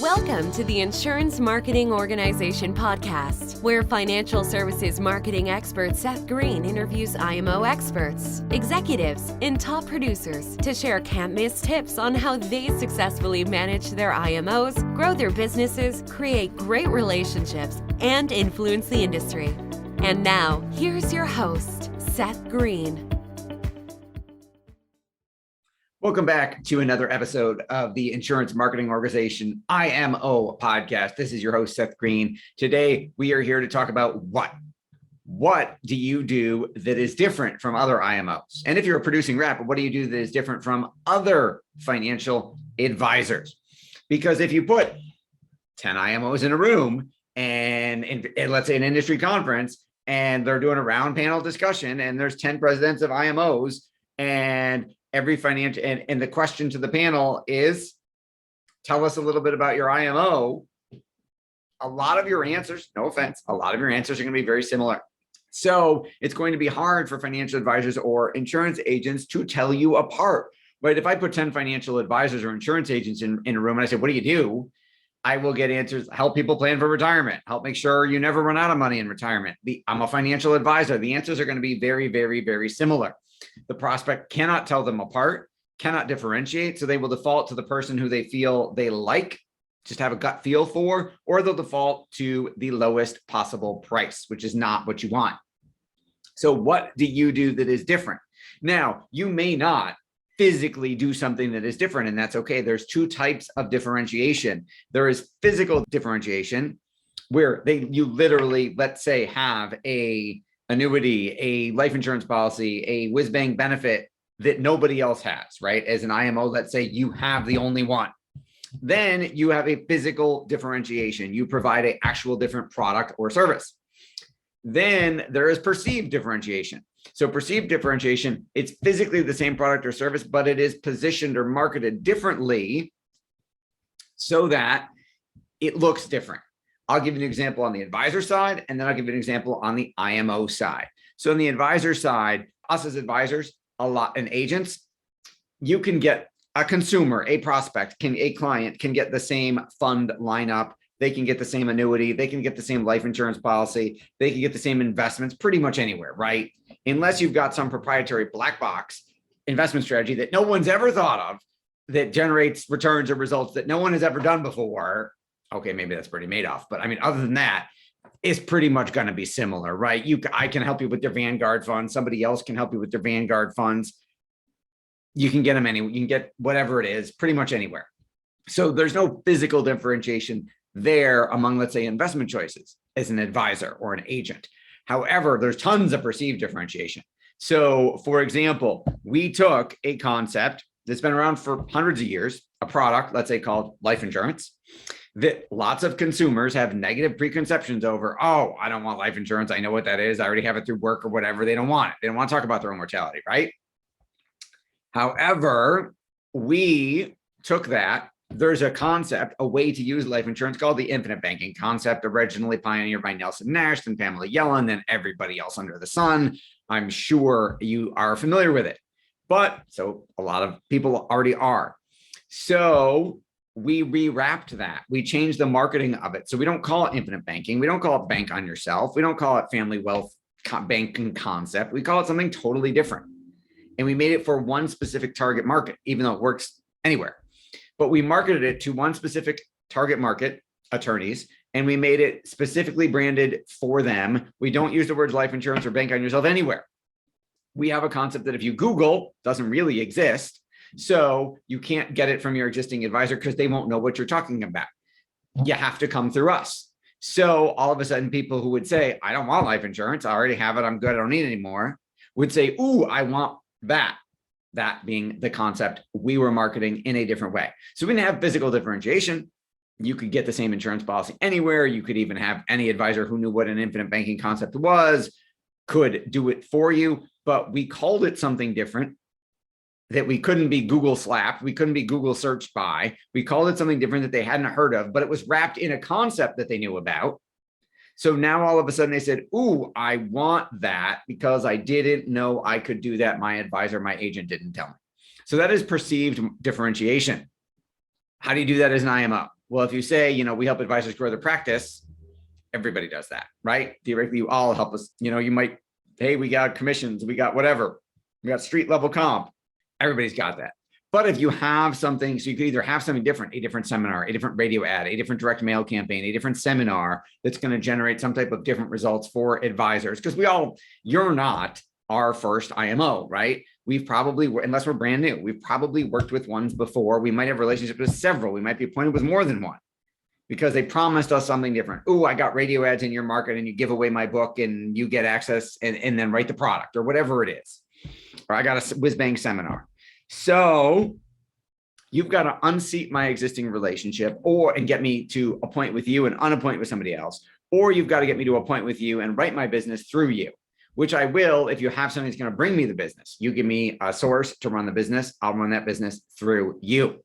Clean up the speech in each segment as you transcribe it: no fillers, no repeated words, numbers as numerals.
Welcome to the Insurance Marketing Organization podcast, where financial services marketing expert Seth Greene interviews IMO experts, executives, and top producers to share can't-miss tips on how they successfully manage their IMOs, grow their businesses, create great relationships, and influence the industry. And now, here's your host, Seth Greene. Welcome back to another episode of the Insurance Marketing Organization IMO podcast. This is your host, Seth Greene. Today, we are here to talk about what do you do that is different from other IMOs? And if you're a producing rep, what do you do that is different from other financial advisors? Because if you put 10 IMOs in a room and let's say an industry conference, and they're doing a round panel discussion, and there's 10 presidents of IMOs, and every financial and the question to the panel is, tell us a little bit about your IMO. A lot of your answers, no offense, a lot of your answers are going to be very similar. So it's going to be hard for financial advisors or insurance agents to tell you apart. But if I put 10 financial advisors or insurance agents in a room and I say, what do you do? I will get answers, help people plan for retirement, help make sure you never run out of money in retirement. I'm a financial advisor. The answers are going to be very, very, very similar. The prospect cannot tell them apart, cannot differentiate. So they will default to the person who they feel they like, just have a gut feel for, or they'll default to the lowest possible price, which is not what you want. So what do you do that is different? Now, you may not physically do something that is different, and that's okay. There's two types of differentiation. There is physical differentiation, where you literally, let's say, have a annuity, a life insurance policy, a whiz-bang benefit that nobody else has, right? As an IMO, let's say you have the only one. Then you have a physical differentiation. You provide an actual different product or service. Then there is perceived differentiation. So perceived differentiation, it's physically the same product or service, but it is positioned or marketed differently so that it looks different. I'll give you an example on the advisor side, and then I'll give you an example on the IMO side. So on the advisor side, us as advisors, and agents, you can get a consumer, a prospect, a client can get the same fund lineup. They can get the same annuity. They can get the same life insurance policy. They can get the same investments pretty much anywhere, right? Unless you've got some proprietary black box investment strategy that no one's ever thought of, that generates returns or results that no one has ever done before. Okay, maybe that's pretty Madoff, but I mean, other than that, it's pretty much going to be similar, right? I can help you with your Vanguard funds. Somebody else can help you with their Vanguard funds. You can get them anywhere. You can get whatever it is, pretty much anywhere. So there's no physical differentiation there among, let's say, investment choices as an advisor or an agent. However, there's tons of perceived differentiation. So for example, we took a concept that's been around for hundreds of years, a product, let's say, called life insurance, that lots of consumers have negative preconceptions over. Oh, I don't want life insurance. I know what that is. I already have it through work or whatever. They don't want it. They don't want to talk about their own mortality, right? However, we took that. There's a concept, a way to use life insurance called the infinite banking concept, originally pioneered by Nelson Nash and Pamela Yellen and everybody else under the sun. I'm sure you are familiar with it, but so a lot of people already are. So we rewrapped that. We changed the marketing of it. So we don't call it infinite banking. We don't call it bank on yourself. We don't call it family wealth banking concept. We call it something totally different. And we made it for one specific target market, even though it works anywhere. But we marketed it to one specific target market, attorneys, and we made it specifically branded for them. We don't use the words life insurance or bank on yourself anywhere. We have a concept that if you Google, doesn't really exist. So you can't get it from your existing advisor because they won't know what you're talking about. You have to come through us. So all of a sudden, people who would say, I don't want life insurance. I already have it. I'm good. I don't need it anymore. Would say, ooh, I want that. That being the concept we were marketing in a different way. So we didn't have physical differentiation. You could get the same insurance policy anywhere. You could even have any advisor who knew what an infinite banking concept was, could do it for you. But we called it something different that we couldn't be Google slapped. We couldn't be Google searched by. We called it something different that they hadn't heard of, but it was wrapped in a concept that they knew about. So now all of a sudden they said, ooh, I want that because I didn't know I could do that. My advisor, my agent didn't tell me. So that is perceived differentiation. How do you do that as an IMO? Well, if you say, we help advisors grow their practice, everybody does that, right? Theoretically, you all help us. You might, hey, we got commissions, we got whatever, we got street level comp. Everybody's got that. But if you have something, so you could either have something different, a different seminar, a different radio ad, a different direct mail campaign, a different seminar that's going to generate some type of different results for advisors. Because you're not our first IMO, right? We've probably, unless we're brand new, we've probably worked with ones before. We might have relationships with several. We might be appointed with more than one because they promised us something different. Oh, I got radio ads in your market and you give away my book and you get access and then write the product or whatever it is. Or I got a whiz bang seminar. So you've got to unseat my existing relationship and get me to appoint with you and unappoint with somebody else. Or you've got to get me to appoint with you and write my business through you, which I will if you have something that's going to bring me the business. You give me a source to run the business. I'll run that business through you.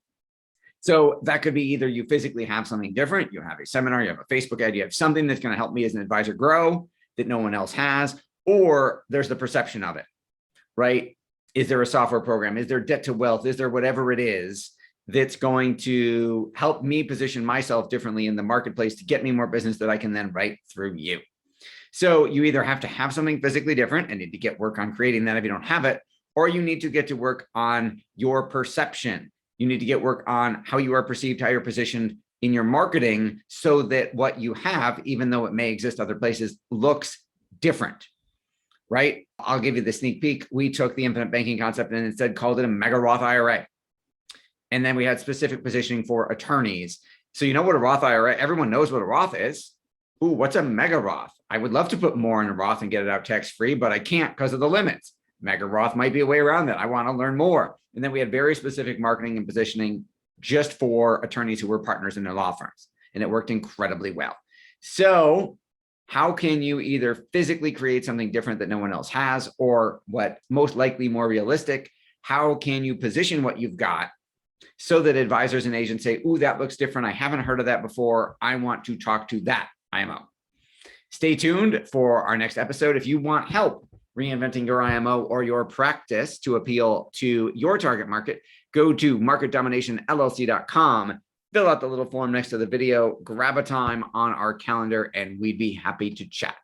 So that could be either you physically have something different. You have a seminar, you have a Facebook ad, you have something that's going to help me as an advisor grow that no one else has, or there's the perception of it, right? Is there a software program? Is there debt to wealth? Is there whatever it is that's going to help me position myself differently in the marketplace to get me more business that I can then write through you? So you either have to have something physically different and need to get work on creating that if you don't have it, or you need to get to work on your perception. You need to get work on how you are perceived, how you're positioned in your marketing so that what you have, even though it may exist other places, looks different. Right? I'll give you the sneak peek. We took the infinite banking concept and instead called it a mega Roth IRA. And then we had specific positioning for attorneys. So you know what a Roth IRA, everyone knows what a Roth is. Ooh, what's a mega Roth? I would love to put more in a Roth and get it out tax-free, but I can't because of the limits. Mega Roth might be a way around that. I want to learn more. And then we had very specific marketing and positioning just for attorneys who were partners in their law firms. And it worked incredibly well. So how can you either physically create something different that no one else has, or what most likely more realistic, how can you position what you've got so that advisors and agents say, ooh, that looks different. I haven't heard of that before. I want to talk to that IMO. Stay tuned for our next episode. If you want help reinventing your IMO or your practice to appeal to your target market, go to marketdominationllc.com. Fill out the little form next to the video, grab a time on our calendar, and we'd be happy to chat.